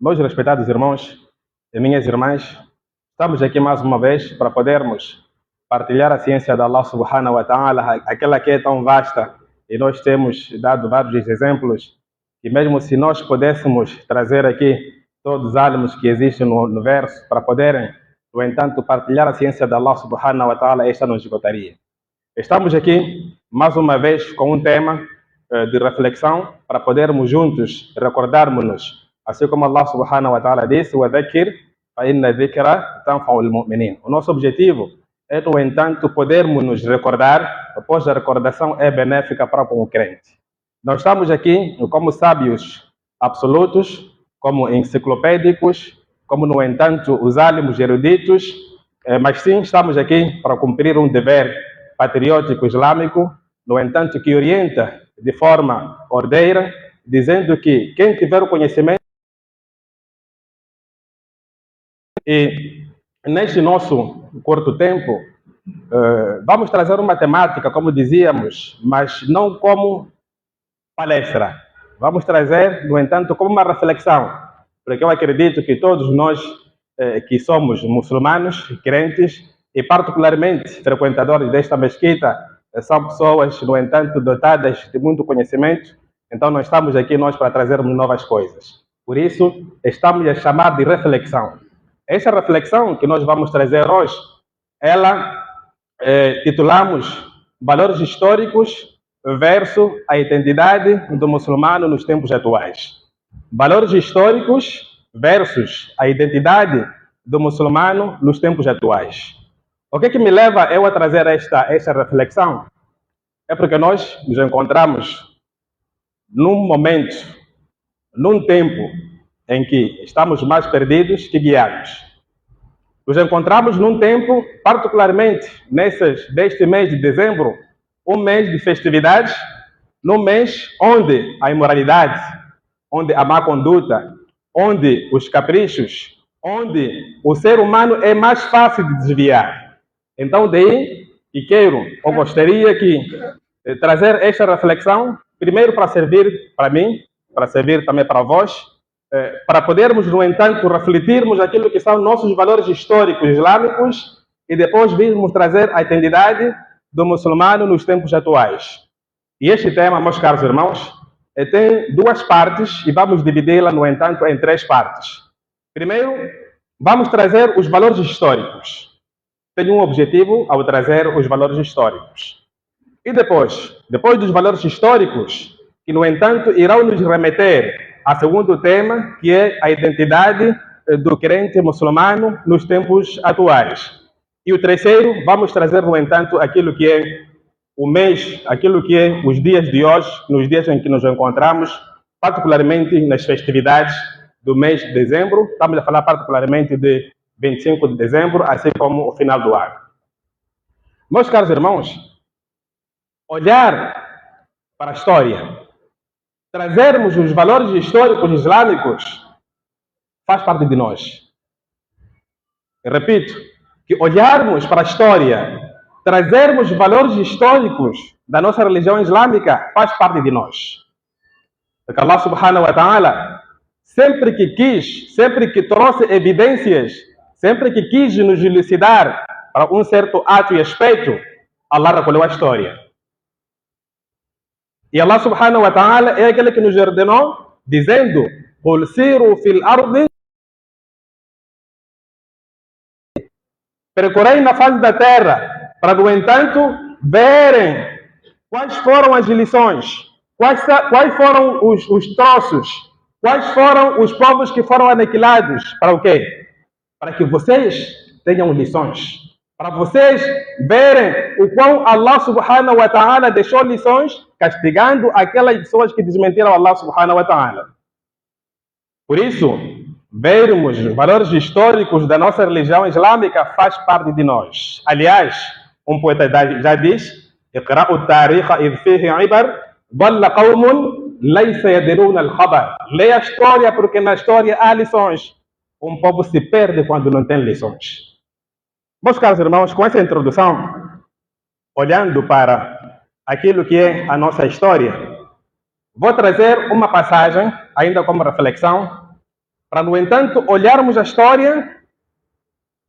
Meus respeitados irmãos e minhas irmãs, estamos aqui mais uma vez para podermos partilhar a ciência da Allah subhanahu wa ta'ala, aquela que é tão vasta, e nós temos dado vários exemplos, e mesmo se nós pudéssemos trazer aqui todos os álamos que existem no universo para poderem, no entanto, partilhar a ciência da Allah subhanahu wa ta'ala, esta não esgotaria. Estamos aqui mais uma vez com um tema de reflexão para podermos juntos recordarmos-nos, assim como Allah subhanahu wa ta'ala disse: وَذَكِّرْ فَإِنَّ ذِكْرَ تَنْفَعُ الْمُؤْمِنِينَ. O nosso objetivo é, no entanto, podermos nos recordar, pois a recordação é benéfica para o crente. Nós estamos aqui como sábios absolutos, como enciclopédicos, como, no entanto, os álamos eruditos, mas sim estamos aqui para cumprir um dever patriótico islâmico, no entanto, que orienta de forma ordeira, dizendo que quem tiver o conhecimento, e neste nosso curto tempo, vamos trazer uma temática, como dizíamos, mas não como palestra. Vamos trazer, no entanto, como uma reflexão, porque eu acredito que todos nós que somos muçulmanos, crentes, e particularmente frequentadores desta mesquita, são pessoas, no entanto, dotadas de muito conhecimento, então não estamos aqui nós para trazermos novas coisas. Por isso, estamos a chamar de reflexão. Essa reflexão que nós vamos trazer hoje, ela titulamos Valores Históricos versus a identidade do muçulmano nos tempos atuais. Valores históricos versus a identidade do muçulmano nos tempos atuais. O que é que me leva eu a trazer esta reflexão? É porque nós nos encontramos num momento, num tempo em que estamos mais perdidos que guiados. Nos encontramos num tempo, particularmente deste mês de dezembro, um mês de festividades, num mês onde a imoralidade, onde a má conduta, onde os caprichos, onde o ser humano é mais fácil de desviar. Então, daí que quero, ou gostaria que trazer esta reflexão, primeiro para servir para mim, para servir também para vós, para podermos, no entanto, refletirmos aquilo que são nossos valores históricos islâmicos e depois virmos trazer a identidade do muçulmano nos tempos atuais. E este tema, meus caros irmãos, tem duas partes e vamos dividi-la, no entanto, em três partes. Primeiro, vamos trazer os valores históricos. Tenho um objetivo ao trazer os valores históricos. E depois dos valores históricos, que, no entanto, irão nos remeter ao segundo tema, que é a identidade do crente muçulmano nos tempos atuais. E o terceiro, vamos trazer, no entanto, aquilo que é o mês, aquilo que é os dias de hoje, nos dias em que nos encontramos, particularmente nas festividades do mês de dezembro. Estamos a falar particularmente de 25 de dezembro, assim como o final do ano. Meus caros irmãos, olhar para a história, trazermos os valores históricos islâmicos, faz parte de nós. Eu repito, que olharmos para a história, trazermos valores históricos da nossa religião islâmica, faz parte de nós. Porque Allah subhanahu wa ta'ala, sempre que quis, sempre que trouxe evidências, sempre que quis nos elucidar para um certo ato e aspecto, Allah recolheu a história. E Allah subhanahu wa ta'ala é aquele que nos ordenou, dizendo: قُلْ سِيرُوا فِي الْأَرْضِ, percorrei na face da terra, para, no entanto, verem quais foram as lições, quais foram os troços, quais foram os povos que foram aniquilados. Para o quê? Para que vocês tenham lições. Para vocês verem o quão Allah subhanahu wa ta'ala deixou lições, castigando aquelas pessoas que desmentiram Allah subhanahu wa ta'ala. Por isso, vermos os valores históricos da nossa religião islâmica faz parte de nós. Aliás, um poeta já diz: اقرأوا التاريخ إذ فيه عبر ضل قوم ليس يدرون الخبر. Leia a história, porque na história há lições. Um povo se perde quando não tem lições. Meus caros irmãos, com essa introdução, olhando para aquilo que é a nossa história, vou trazer uma passagem, ainda como reflexão, Para, no entanto, olharmos a história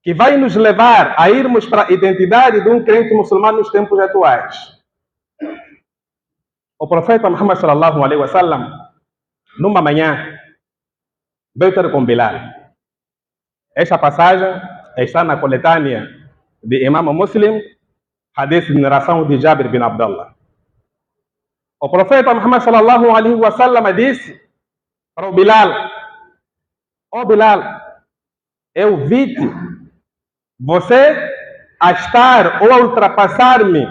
que vai nos levar a irmos para a identidade de um crente muçulmano nos tempos atuais. O profeta Muhammad sallallahu alaihi wasallam, numa manhã, veio ter com Bilal. Esta passagem está na coletânea de Imam Muslim, hadith de narração de Jabir bin Abdullah. O profeta Muhammad sallallahu alaihi wasallam disse para o Bilal: ó Bilal, eu vi-te, você a estar ou a ultrapassar-me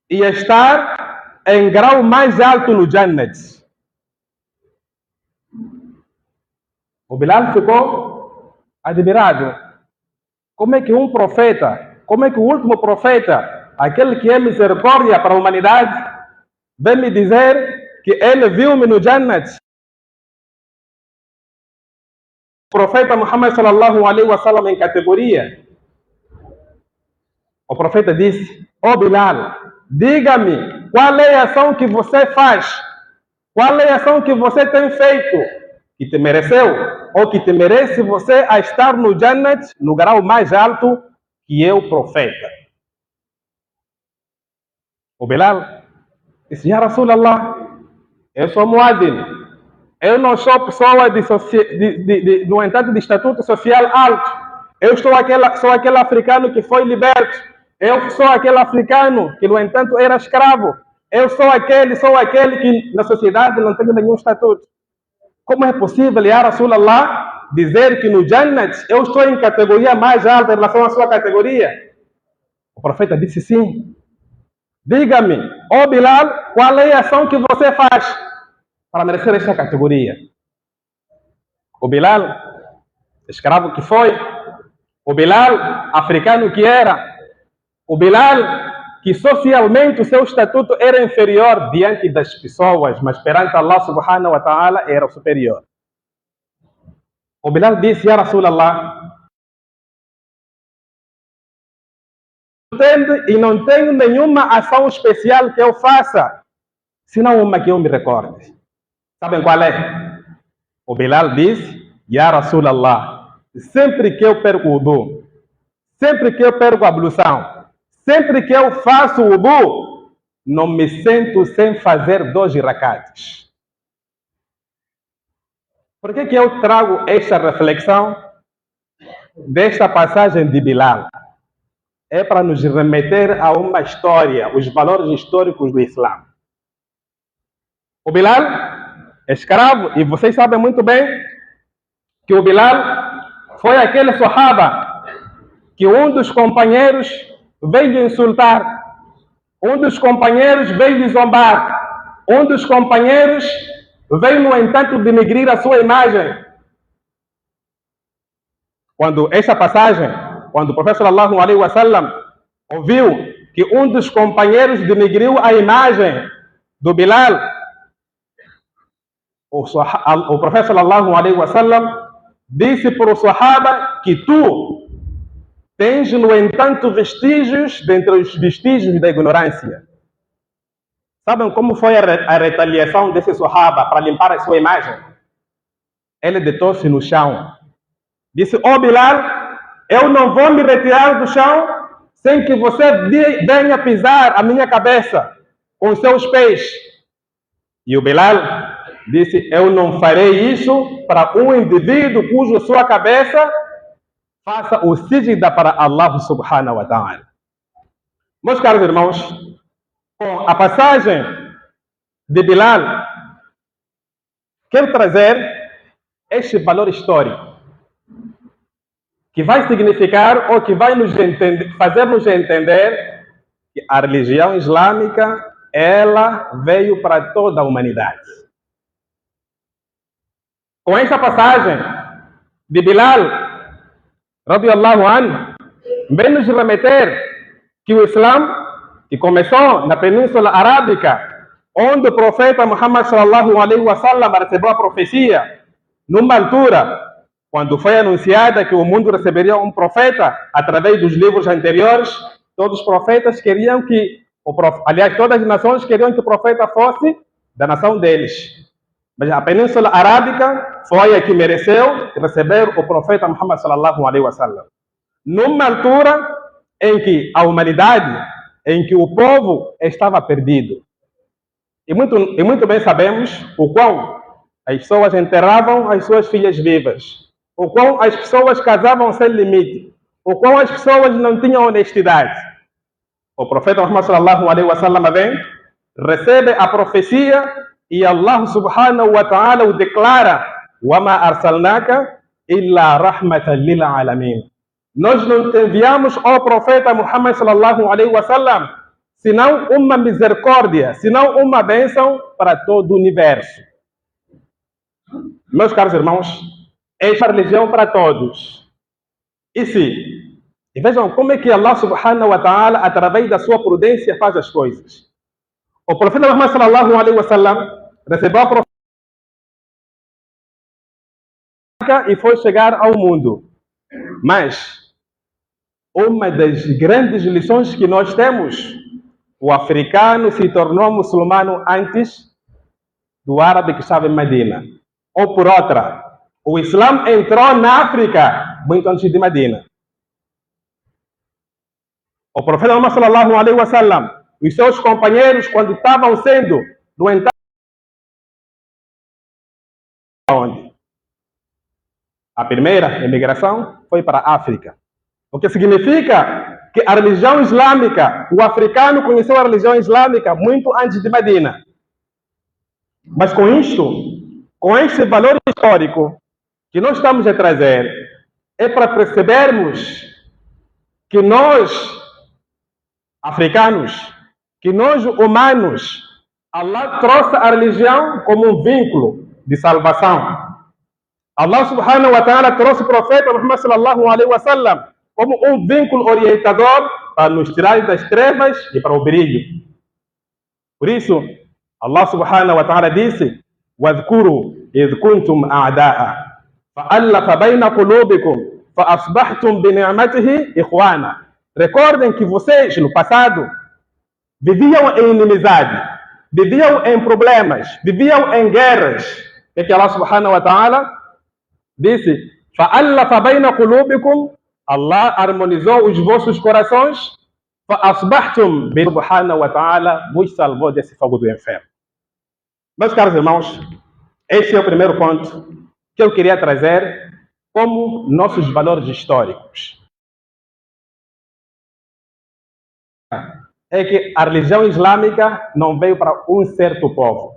e a estar em grau mais alto no Jannat. O Bilal ficou admirado. Como é que um profeta, como é que o último profeta, aquele que é misericórdia para a humanidade, vem me dizer que ele viu-me no Jannat? O profeta Muhammad sallallahu alaihi wasallam em categoria. O profeta disse: ó Bilal, diga-me qual é a ação que você faz, qual é a ação que você tem feito que te mereceu ou que te merece você a estar no Jannat, no grau mais alto que eu, profeta. O Bilal disse: Ya Rasulallah, eu sou muadhin, eu não sou pessoa no entanto de estatuto social alto, eu sou aquele africano que foi liberto, eu sou aquele africano que no entanto era escravo, eu sou aquele que na sociedade não tem nenhum estatuto. Como é possível, Ya Rasulallah, dizer que no Jannat eu estou em categoria mais alta em relação à sua categoria? O profeta disse: sim. Diga-me, ó Bilal, qual é a ação que você faz para merecer esta categoria? O Bilal, escravo que foi, o Bilal, africano que era, o Bilal, que socialmente o seu estatuto era inferior diante das pessoas, mas perante Allah subhanahu wa ta'ala era o superior. O Bilal disse: Ya Rasulallah, e não tenho nenhuma ação especial que eu faça, senão uma que eu me recorde. Sabem qual é? O Bilal disse: Ya Rasulallah, sempre que eu perco o wudu, sempre que eu perco a ablução, sempre que eu faço o wudu, não me sento sem fazer 2 rakats. Por que eu trago esta reflexão desta passagem de Bilal? É para nos remeter a uma história, os valores históricos do Islã. O Bilal é escravo, e vocês sabem muito bem que o Bilal foi aquele sahaba que um dos companheiros veio lhe insultar, um dos companheiros veio lhe zombar, um dos companheiros veio, no entanto, denegrir a sua imagem. Quando esta passagem, quando o profeta sallallahu alaihi wasallam ouviu que um dos companheiros denegriu a imagem do Bilal, o profeta sallallahu alaihi wasallam disse para o sahaba que tu tens, no entanto, vestígios dentre os vestígios da ignorância. Sabem como foi a retaliação desse sahaba para limpar a sua imagem? Ele deitou-se no chão. Disse: ó Bilal, eu não vou me retirar do chão sem que você venha pisar a minha cabeça com os seus pés. E o Bilal disse: eu não farei isso para um indivíduo cuja sua cabeça faça o sijda para Allah subhanahu wa ta'ala. Meus caros irmãos, com a passagem de Bilal, quero trazer este valor histórico que vai significar ou que vai fazer-nos entender que a religião islâmica, ela veio para toda a humanidade. Com esta passagem de Bilal, radiyallahu anhu, vem nos remeter que o Islã, que começou na Península Arábica, onde o profeta Muhammad sallallahu alaihi wasallam recebeu a profecia, numa altura, quando foi anunciada que o mundo receberia um profeta através dos livros anteriores, todos os profetas queriam que, aliás, todas as nações queriam que o profeta fosse da nação deles. Mas a Península Arábica foi a que mereceu receber o profeta Muhammad sallallahu alaihi wasallam. Numa altura em que a humanidade, em que o povo estava perdido. E muito bem sabemos o quão as pessoas enterravam as suas filhas vivas, o quão as pessoas casavam sem limite, o quão as pessoas não tinham honestidade. O profeta Muhammad sallallahu alaihi wasallam vem, recebe a profecia e Allah subhanahu wa ta'ala o declara: "Wama arsalnaka illa rahmatan lil alamin." Nós não te enviamos ao profeta Muhammad sallallahu alaihi wasallam senão uma misericórdia, senão uma bênção para todo o universo. Meus caros irmãos, esta religião para todos. E vejam como é que Allah subhanahu wa ta'ala, através da sua prudência, faz as coisas. O profeta Muhammad sallallahu alaihi wasallam recebeu a profecia e foi chegar ao mundo. Mas uma das grandes lições que nós temos, o africano se tornou muçulmano antes do árabe que estava em Medina. Ou por outra, o Islã entrou na África muito antes de Medina. O profeta Muhammad sallallahu alaihi wasallam, os seus companheiros, quando estavam sendo doentados, onde? A primeira imigração foi para a África. O que significa que a religião islâmica, o africano conheceu a religião islâmica muito antes de Medina. Mas com isto, com este valor histórico que nós estamos a trazer, é para percebermos que nós, africanos, que nós, humanos, Allah trouxe a religião como um vínculo de salvação. Allah subhanahu wa ta'ala trouxe o profeta Muhammad sallallahu alaihi wasallam como um vínculo orientador para nos tirar das trevas e para o brilho. Por isso, Allah subhanahu wa ta'ala disse: "Wadhkuru idh kuntum a'da'a, fa'alafa bayna qulubikum, fa'asbahtum bi ni'matihi ikhwana." Recordem que vocês, no passado, viviam em inimizade, viviam em problemas, viviam em guerras. O que Allah subhanahu wa ta'ala disse: "Fa'alafa bayna qulubikum", Allah harmonizou os vossos corações, فَأَصْبَحْتُمْ بِسُبْحَانَهُ وَتَعَالَى, vos salvou desse fogo do inferno. Meus caros irmãos, esse é o primeiro ponto que eu queria trazer como nossos valores históricos. É que a religião islâmica não veio para um certo povo.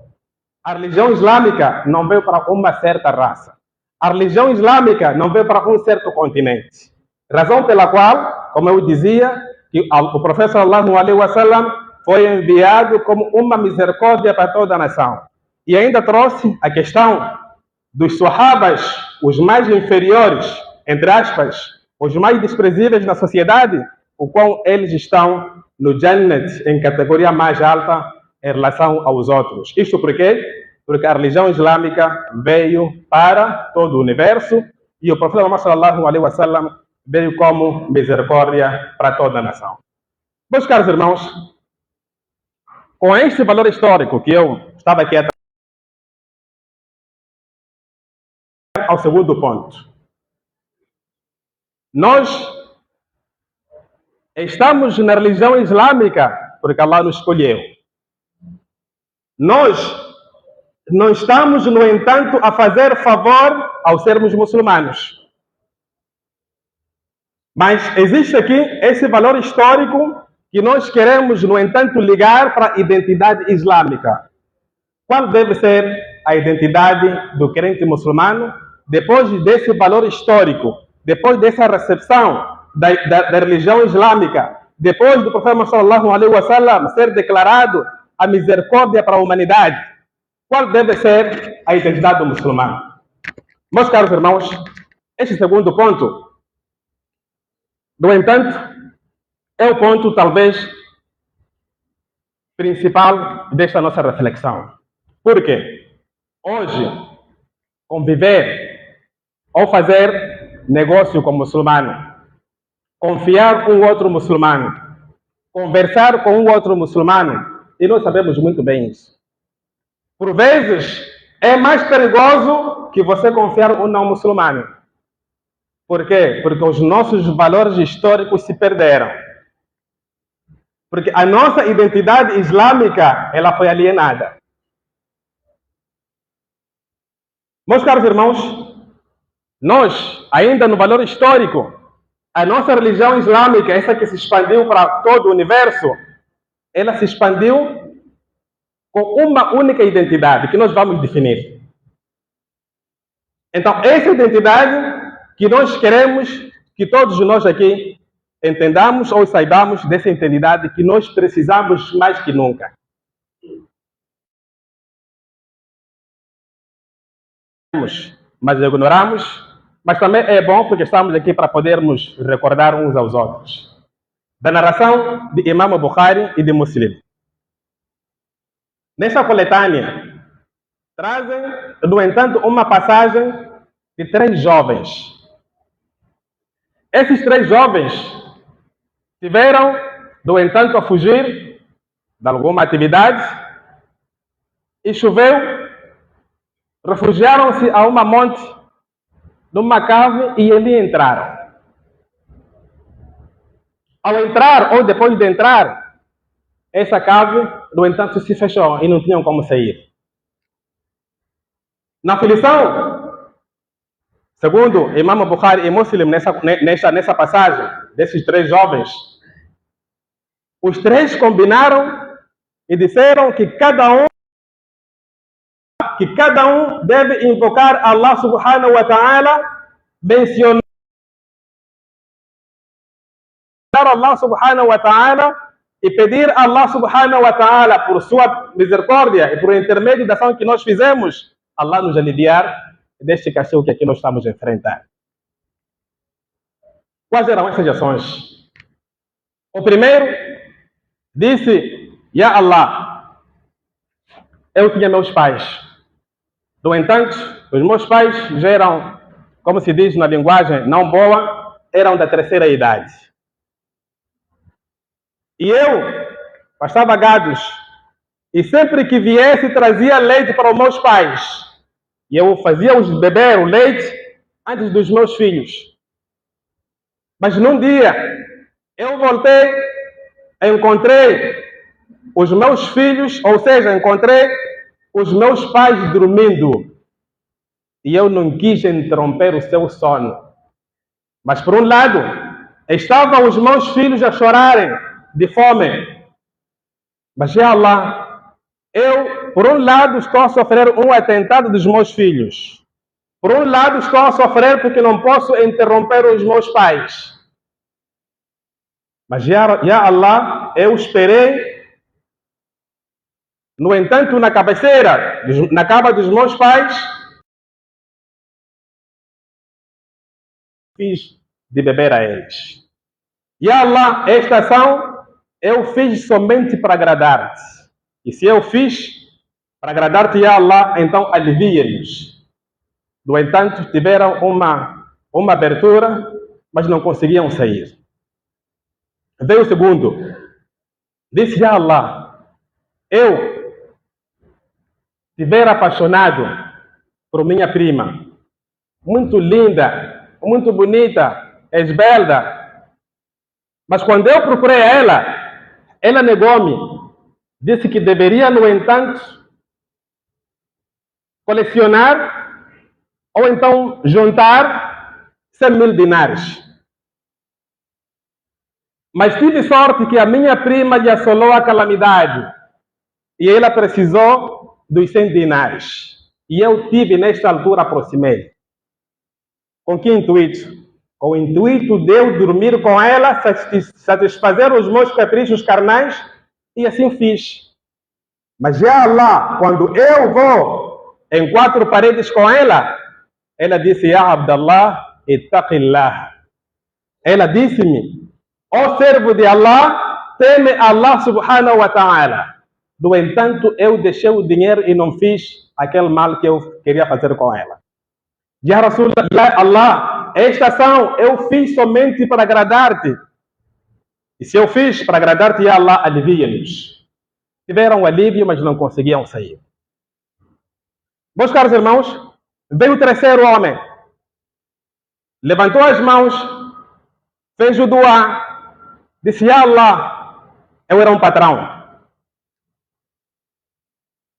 A religião islâmica não veio para uma certa raça. A religião islâmica não veio para um certo continente. Razão pela qual, como eu dizia, que o profeta sallallahu alaihi wasallam foi enviado como uma misericórdia para toda a nação. E ainda trouxe a questão dos sahabas, os mais inferiores, entre aspas, os mais desprezíveis na sociedade, o qual eles estão no Jannat, em categoria mais alta em relação aos outros. Isto por quê? Porque a religião islâmica veio para todo o universo e o profeta Muhammad sallallahu alaihi wasallam veio como misericórdia para toda a nação. Meus caros irmãos, com este valor histórico que eu estava aqui ao segundo ponto, nós estamos na religião islâmica porque Allah nos escolheu. Nós não estamos, no entanto, a fazer favor ao sermos muçulmanos. Mas existe aqui esse valor histórico que nós queremos, no entanto, ligar para a identidade islâmica. Qual deve ser a identidade do crente muçulmano depois desse valor histórico, depois dessa recepção da religião islâmica, depois do profeta sallallahu alaihi wasallam ser declarado a misericórdia para a humanidade? Qual deve ser a identidade do muçulmano? Meus caros irmãos, este segundo ponto, no entanto, é o ponto talvez principal desta nossa reflexão. Por quê? Hoje, conviver ou fazer negócio com muçulmano, confiar com outro muçulmano, conversar com outro muçulmano, e nós sabemos muito bem isso. Por vezes, É mais perigoso que você confiar um não muçulmano. Por quê? Porque os nossos valores históricos se perderam. Porque a nossa identidade islâmica, ela foi alienada. Meus caros irmãos, nós, ainda no valor histórico, a nossa religião islâmica, essa que se expandiu para todo o universo, ela se expandiu com uma única identidade que nós vamos definir. Então, essa identidade que nós queremos que todos nós aqui entendamos ou saibamos dessa identidade que nós precisamos mais que nunca. Mas ignoramos, mas também é bom porque estamos aqui para podermos recordar uns aos outros. Da narração de Imam Bukhari e de Muslim. Nesta coletânea, trazem, no entanto, uma passagem de 3 jovens. Esses 3 jovens tiveram, no entanto, a fugir de alguma atividade e choveu, refugiaram-se a uma monte, numa cave e ali entraram. Ao entrar, ou depois de entrar, essa cave, no entanto, se fechou e não tinham como sair. Na aflição, segundo Imam Bukhari e Muslim, nessa passagem desses 3 jovens, os 3 combinaram e disseram que cada um deve invocar Allah subhanahu wa ta'ala, mencionar Allah subhanahu wa ta'ala e pedir a Allah subhanahu wa ta'ala por sua misericórdia e por intermédio da ação que nós fizemos, Allah nos aliviar deste castigo que aqui nós estamos a enfrentar. Quais eram essas ações? O primeiro disse: Ya Allah, eu tinha meus pais. No entanto, os meus pais já eram, como se diz na linguagem não boa, eram da terceira idade. E eu passava gados. E sempre que viesse, trazia leite para os meus pais. E eu fazia-os beber o leite antes dos meus filhos. Mas num dia, eu voltei, encontrei os meus filhos, ou seja, encontrei os meus pais dormindo. E eu não quis interromper o seu sono. Mas por um lado, estavam os meus filhos a chorarem de fome. Mas, já Allah, eu, por um lado, estou a sofrer um atentado dos meus filhos. Por um lado, estou a sofrer porque não posso interromper os meus pais. Mas, já Allah, eu esperei. No entanto, na cabeceira, na cama dos meus pais, fiz de beber a eles. Ya Allah, esta ação eu fiz somente para agradar-te. E se eu fiz para agradar-te, Ya Allah, então alivia-nos. No entanto, tiveram uma abertura, mas não conseguiam sair. Veio o segundo. Disse: Ya Allah, eu estiver apaixonado por minha prima, muito linda, muito bonita, esbelta. Mas quando eu procurei ela negou-me. Disse que deveria, no entanto, colecionar ou então juntar 100.000 dinares. Mas tive sorte que a minha prima lhe assolou a calamidade e ela precisou dos 100 dinares. E eu tive, nesta altura, aproximei. Com que intuito? Com o intuito de eu dormir com ela, satisfazer os meus caprichos carnais, e assim fiz. Mas já Allah, quando eu vou em 4 paredes com ela disse: Ya Abdallah, ittaqillah. Ela disse-me: ó servo de Allah, teme Allah subhanahu wa ta'ala. No entanto, eu deixei o dinheiro e não fiz aquele mal que eu queria fazer com ela. Ya Rasulullah, Ya Allah, esta ação eu fiz somente para agradar-te. E se eu fiz para agradar-te, Ya Allah, alivia-nos. Tiveram alívio, mas não conseguiam sair. Meus caros irmãos, veio o terceiro homem, levantou as mãos, fez o dua, disse: Ya Allah, eu era um patrão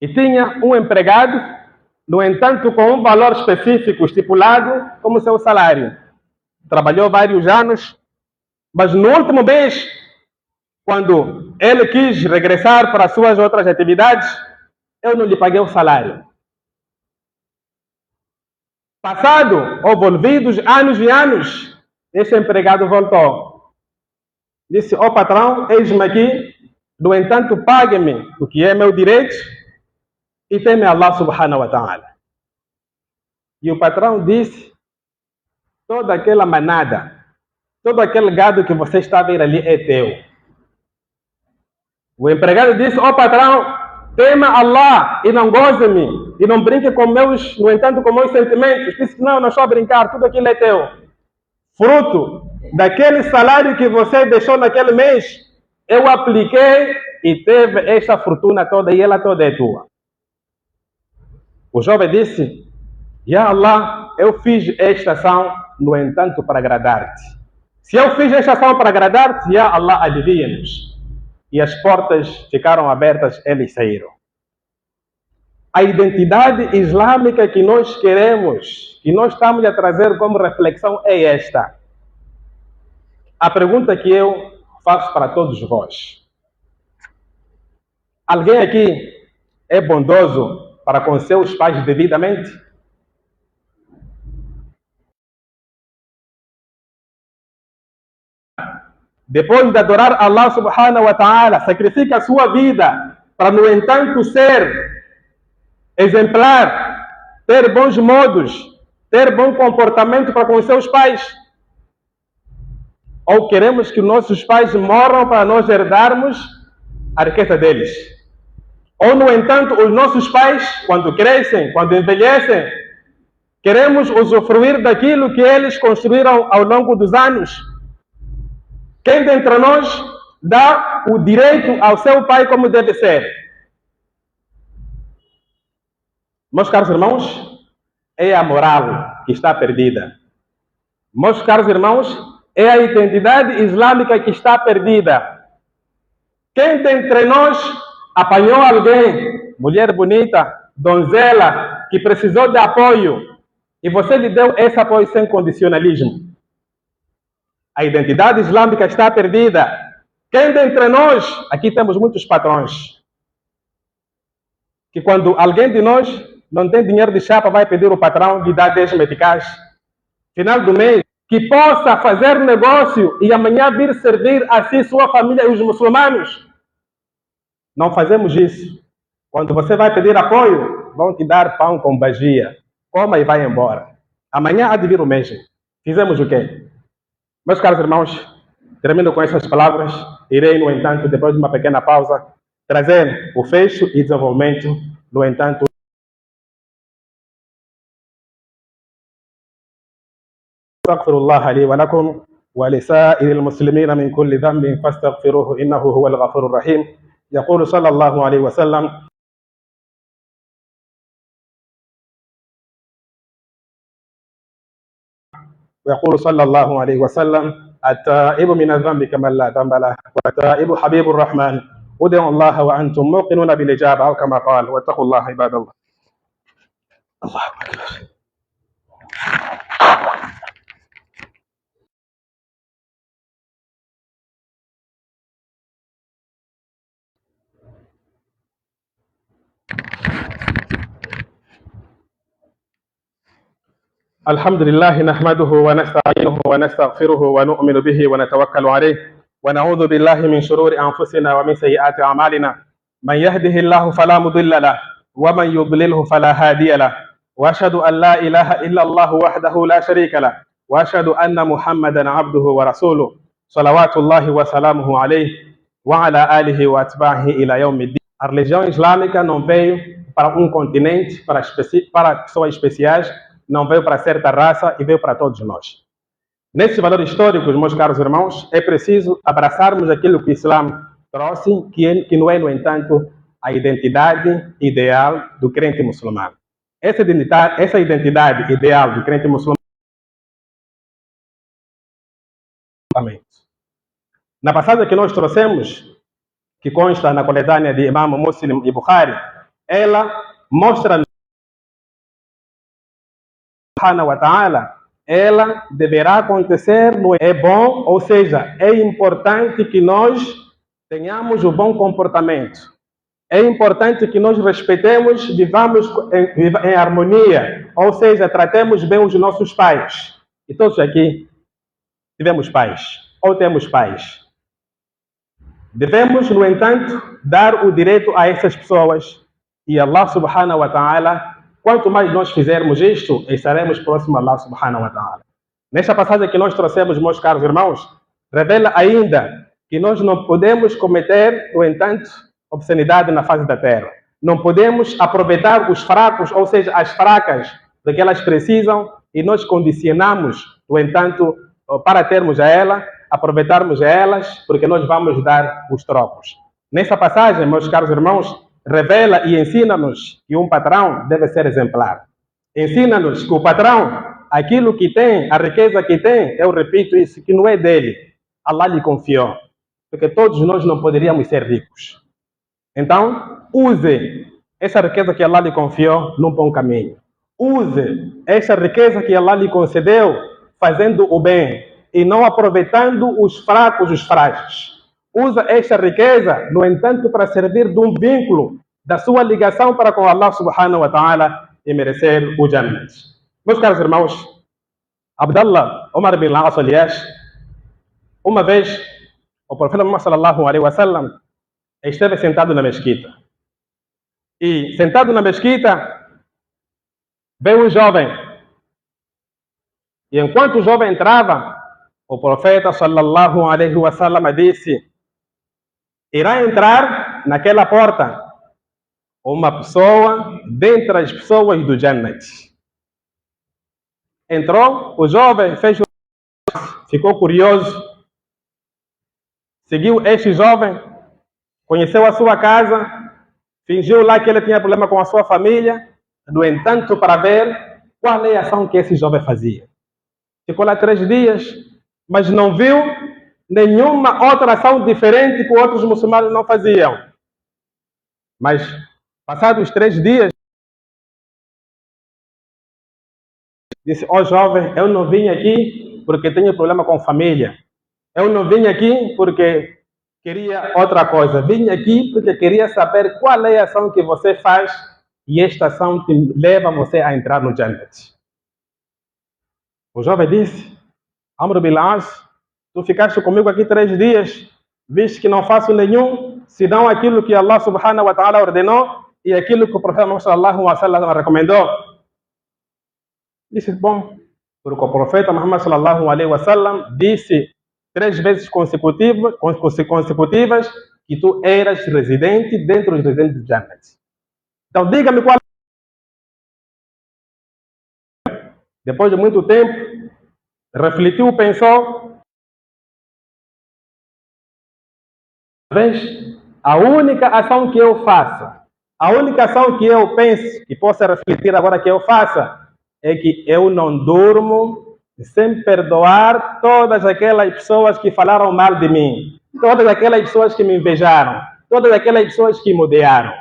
e tinha um empregado, no entanto, com um valor específico estipulado como seu salário. Trabalhou vários anos, mas no último mês, quando ele quis regressar para as suas outras atividades, eu não lhe paguei o salário. Passado ou envolvidos anos e anos, esse empregado voltou. Disse: ó patrão, eis-me aqui, no entanto, pague-me o que é meu direito e teme Allah subhanahu wa ta'ala. E o patrão disse: toda aquela manada, todo aquele gado que você está a ver ali é teu. O empregado disse: ó patrão, tema Allah e não goze-me e não brinque com meus, no entanto, com meus sentimentos. Disse: não estou a brincar, tudo aquilo é teu. Fruto daquele salário que você deixou naquele mês, eu apliquei e teve esta fortuna toda e ela toda é tua. O jovem disse: Ya Allah, eu fiz esta ação, no entanto, para agradar-te. Se eu fiz esta ação para agradar-te, Ya Allah, alivia-nos. E as portas ficaram abertas, eles saíram. A identidade islâmica que nós queremos, que nós estamos a trazer como reflexão é esta. A pergunta que eu faço para todos vós: alguém aqui é bondoso para com seus pais devidamente? Depois de adorar Allah subhanahu wa ta'ala, sacrifica a sua vida para, no entanto, ser exemplar, ter bons modos, ter bom comportamento para com os seus pais? Ou queremos que nossos pais morram para nós herdarmos a riqueza deles? Ou, no entanto, os nossos pais, quando crescem, quando envelhecem, queremos usufruir daquilo que eles construíram ao longo dos anos? Quem dentre nós dá o direito ao seu pai como deve ser? Meus caros irmãos, é a moral que está perdida. Meus caros irmãos, é a identidade islâmica que está perdida. Quem dentre nós apanhou alguém, mulher bonita, donzela, que precisou de apoio, e você lhe deu esse apoio sem condicionalismo? A identidade islâmica está perdida. Quem dentre nós, aqui temos muitos patrões, que quando alguém de nós não tem dinheiro de chapa, vai pedir o patrão de dar 10 meticais. Final do mês, que possa fazer negócio e amanhã vir servir a si, sua família e os muçulmanos. Não fazemos isso. Quando você vai pedir apoio, vão te dar pão com bagia. Coma e vai embora. Amanhã há de vir o mesmo. Fizemos o quê? Meus caros irmãos, termino com essas palavras. Irei, no entanto, depois de uma pequena pausa, trazer o fecho e desenvolvimento. No entanto, أستغفر الله لي ولكم ولسائر المسلمين من كل ذنب فاستغفروه إنه هو الغفور الرحيم. يقول صلى الله عليه وسلم: ويقول صلى الله عليه وسلم: التائب من الذنب كمن لا ذنب له والتائب حبيب الرحمن. ادعوا الله وأنتم موقنون بالإجابة أو كما قال. واتقوا الله عباد الله. الله أكبر. الحمد لله نحمده ونستعينه ونستغفره ونؤمن به ونتوكل عليه ونعوذ بالله من شرور أنفسنا ومن سيئات أعمالنا. من يهده الله فلا مضل له ومن يضلله فلا هادي له وأشهد أن لا إله إلا الله وحده لا شريك له وأشهد أن محمدا عبده ورسوله صلوات الله وسلامه عليه وعلى آله وأتباعه إلى يوم الدين. A religião islâmica não veio para um continente, para pessoas especiais, não veio para certa raça e veio para todos nós. Nesses valores históricos, meus caros irmãos, é preciso abraçarmos aquilo que o Islã trouxe, que não é, no entanto, a identidade ideal do crente muçulmano. essa identidade ideal do crente muçulmano. Na passagem que nós trouxemos, que consta na coletânea de Imam Muslim e Bukhari, ela mostra subhanahu wa ta'ala, ela deverá acontecer, é bom, ou seja, é importante que nós tenhamos o bom comportamento. É importante que nós respeitemos, vivamos em harmonia, ou seja, tratemos bem os nossos pais. E todos aqui tivemos pais, ou temos pais. Devemos, no entanto, dar o direito a essas pessoas. E Allah subhanahu wa ta'ala, quanto mais nós fizermos isto, estaremos próximos a Allah subhanahu wa ta'ala. Nesta passagem que nós trouxemos, meus caros irmãos, revela ainda que nós não podemos cometer, no entanto, obscenidade na face da terra. Não podemos aproveitar os fracos, ou seja, as fracas, do que elas precisam, e nós condicionamos, no entanto, para termos a ela, aproveitarmos a elas, porque nós vamos dar os trocos. Nessa passagem, meus caros irmãos, revela e ensina-nos que um patrão deve ser exemplar. Ensina-nos que o patrão, aquilo que tem, a riqueza que tem, eu repito isso, que não é dele. Allah lhe confiou. Porque todos nós não poderíamos ser ricos. Então, use essa riqueza que Allah lhe confiou num bom caminho. Use essa riqueza que Allah lhe concedeu fazendo o bem e não aproveitando os fracos, os frágeis. Usa esta riqueza, no entanto, para servir de um vínculo da sua ligação para com Allah subhanahu wa ta'ala e merecer o Jannat. Meus caros irmãos, Abdallah Omar bin Al-As, aliás, uma vez, o profeta Muhammad sallallahu alaihi wasallam esteve sentado na mesquita. E sentado na mesquita, veio um jovem. E enquanto o jovem entrava, o profeta sallallahu alaihi wasallam disse: irá entrar naquela porta uma pessoa dentre as pessoas do Jannat. Entrou, o jovem fez, ficou curioso, seguiu este jovem, conheceu a sua casa, fingiu lá que ele tinha problema com a sua família, no entanto, para ver qual é a ação que esse jovem fazia. Ficou lá 3 dias, mas não viu nenhuma outra ação diferente que outros muçulmanos não faziam. Mas, passados 3 dias, disse: ó jovem, eu não vim aqui porque tenho problema com família. Eu não vim aqui porque queria outra coisa. Vim aqui porque queria saber qual é a ação que você faz e esta ação te leva você a entrar no Jannat. O jovem disse: Amr bin Al-As, tu ficaste comigo aqui 3 dias, viste que não faço nenhum, senão aquilo que Allah subhanahu wa ta'ala ordenou e aquilo que o profeta Muhammad sallallahu alaihi wasallam recomendou. Disse: bom, porque o profeta Muhammad sallallahu alaihi wasallam disse 3 vezes consecutivas que tu eras residente dentro dos residentes do Jannat. Então diga-me qual. Depois de muito tempo, refletiu, pensou. A única ação que eu faça, a única ação que eu penso, que possa refletir agora que eu faça, é que eu não durmo sem perdoar todas aquelas pessoas que falaram mal de mim, todas aquelas pessoas que me invejaram, todas aquelas pessoas que me odiaram.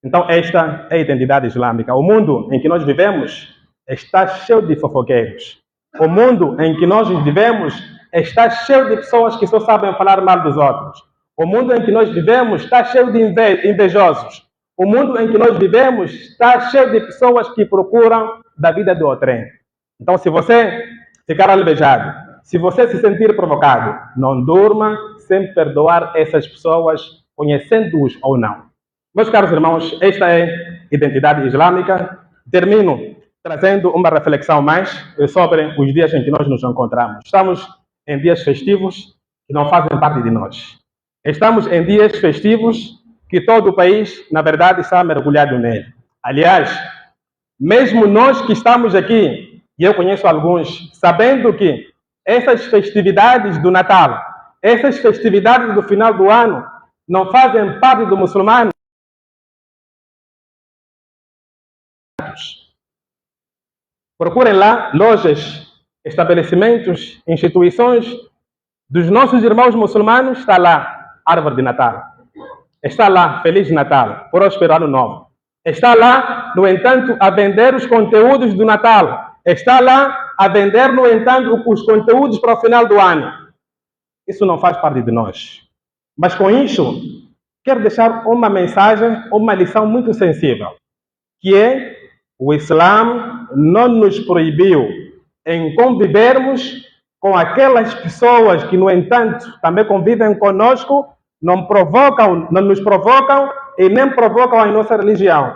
Então esta é a identidade islâmica. O mundo em que nós vivemos está cheio de fofoqueiros. O mundo em que nós vivemos está cheio de pessoas que só sabem falar mal dos outros. O mundo em que nós vivemos está cheio de invejosos. O mundo em que nós vivemos está cheio de pessoas que procuram da vida do outrem. Então, se você ficar alvejado, se você se sentir provocado, não durma sem perdoar essas pessoas, conhecendo-os ou não. Meus caros irmãos, esta é a identidade islâmica. Termino trazendo uma reflexão mais sobre os dias em que nós nos encontramos. Estamos em dias festivos que não fazem parte de nós. Estamos em dias festivos que todo o país, na verdade, está mergulhado nele. Aliás, mesmo nós que estamos aqui, e eu conheço alguns, sabendo que essas festividades do Natal, essas festividades do final do ano, não fazem parte do muçulmano, Procurem lá lojas, estabelecimentos, instituições dos nossos irmãos muçulmanos, está lá árvore de Natal. Está lá Feliz Natal, próspero ano novo. Está lá, no entanto, a vender os conteúdos do Natal. Está lá a vender, no entanto, os conteúdos para o final do ano. Isso não faz parte de nós. Mas com isso, quero deixar uma mensagem, uma lição muito sensível, que é: o Islã não nos proibiu em convivermos com aquelas pessoas que, no entanto, também convivem conosco, não nos provocam e nem provocam a nossa religião.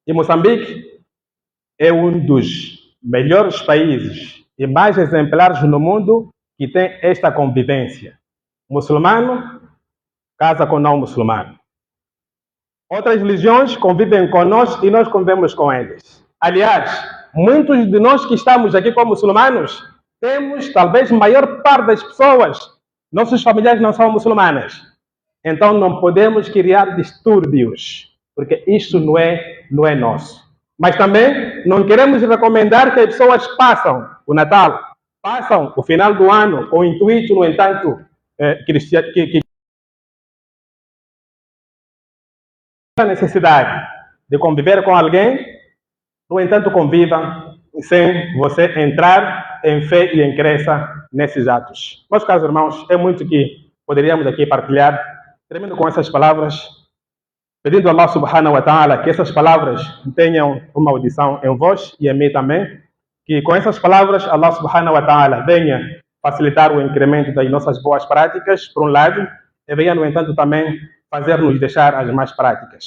E Moçambique é um dos melhores países e mais exemplares no mundo que tem esta convivência. Muçulmano casa com não muçulmano. Outras religiões convivem conosco e nós convivemos com eles. Aliás, muitos de nós que estamos aqui como muçulmanos, temos talvez a maior parte das pessoas, nossos familiares não são muçulmanas. Então não podemos criar distúrbios, porque isso não é nosso. Mas também não queremos recomendar que as pessoas passam o Natal, passam o final do ano com o intuito, no entanto, que a necessidade de conviver com alguém, no entanto, convivam sem você entrar em fé e em crença nesses atos. Meus caros irmãos, é muito que poderíamos aqui partilhar. Termino com essas palavras, pedindo a Allah subhanahu wa ta'ala que essas palavras tenham uma audição em vós e em mim também, que com essas palavras Allah subhanahu wa ta'ala venha facilitar o incremento das nossas boas práticas, por um lado, e venha, no entanto, também fazer-nos deixar as más práticas.